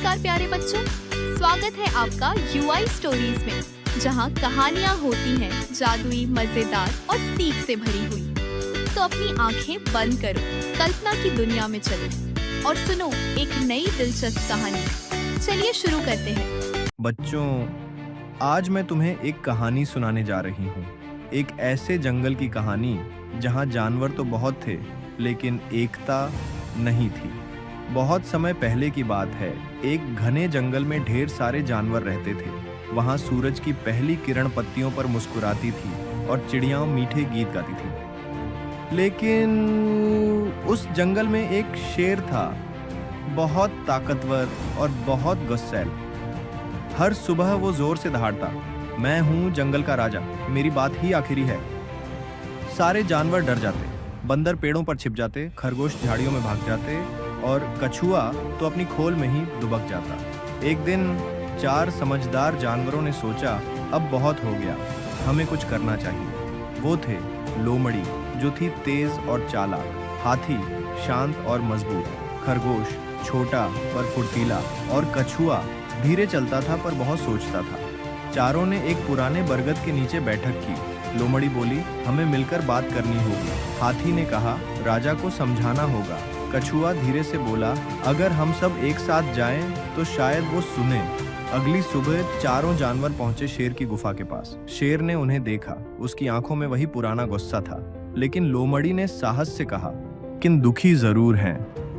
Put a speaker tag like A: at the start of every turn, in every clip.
A: नमस्कार प्यारे बच्चों, स्वागत है आपका यूआई स्टोरीज में, जहां कहानियां होती हैं जादुई, मजेदार और सीख से भरी हुई। तो अपनी आंखें बंद करो, कल्पना की दुनिया में चलो और सुनो एक नई दिलचस्प कहानी। चलिए शुरू करते हैं।
B: बच्चों, आज मैं तुम्हें एक कहानी सुनाने जा रही हूँ। एक ऐसे जंगल की कहानी जहाँ जानवर तो बहुत थे लेकिन एकता नहीं थी। बहुत समय पहले की बात है। एक घने जंगल में ढेर सारे जानवर रहते थे। वहाँ सूरज की पहली किरण पत्तियों पर मुस्कुराती थी और चिड़ियाँ मीठे गीत गाती थी। लेकिन उस जंगल में एक शेर था, बहुत ताकतवर और बहुत गुस्सैल। हर सुबह वो जोर से दहाड़ता, मैं हूँ जंगल का राजा, मेरी बात ही आखिरी है। सारे जानवर डर जाते, बंदर पेड़ों पर छिप जाते, खरगोश झाड़ियों में भाग जाते और कछुआ तो अपनी खोल में ही दुबक जाता। एक दिन 4 समझदार जानवरों ने सोचा, अब बहुत हो गया, हमें कुछ करना चाहिए। वो थे लोमड़ी, जो थी तेज और चालाक, हाथी शांत और मजबूत, खरगोश छोटा पर फुर्तीला और कछुआ धीरे चलता था पर बहुत सोचता था। चारों ने एक पुराने बरगद के नीचे बैठक की। लोमड़ी बोली, हमें मिलकर बात करनी होगी। हाथी ने कहा, राजा को समझाना होगा। कछुआ धीरे से बोला, अगर हम सब एक साथ जाएं तो शायद वो सुने। अगली सुबह चारों जानवर पहुंचे शेर की गुफा के पास। शेर ने उन्हें देखा, उसकी आंखों में वही पुराना गुस्सा था। लेकिन लोमड़ी ने साहस से कहा, किन दुखी जरूर हैं।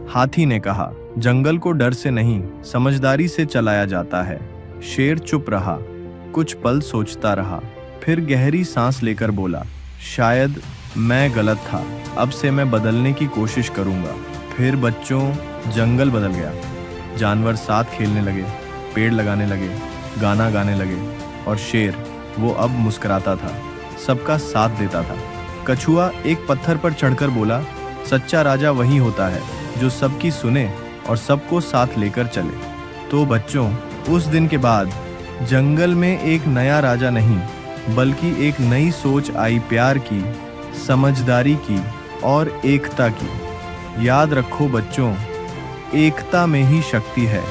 B: हाथी ने कहा, जंगल को डर से नहीं समझदारी से चलाया जाता है। शेर चुप रहा, कुछ पल सोचता रहा, फिर गहरी सांस लेकर बोला, शायद मैं गलत था, अब से मैं बदलने की कोशिश करूंगा। फिर बच्चों, जंगल बदल गया। जानवर साथ खेलने लगे, पेड़ लगाने लगे, गाना गाने लगे और शेर, वो अब मुस्कुराता था, सबका साथ देता था। कछुआ एक पत्थर पर चढ़कर बोला, सच्चा राजा वही होता है जो सबकी सुने और सबको साथ लेकर चले। तो बच्चों, उस दिन के बाद जंगल में एक नया राजा नहीं बल्कि एक नई सोच आई, प्यार की, समझदारी की और एकता की। याद रखो बच्चों, एकता में ही शक्ति है।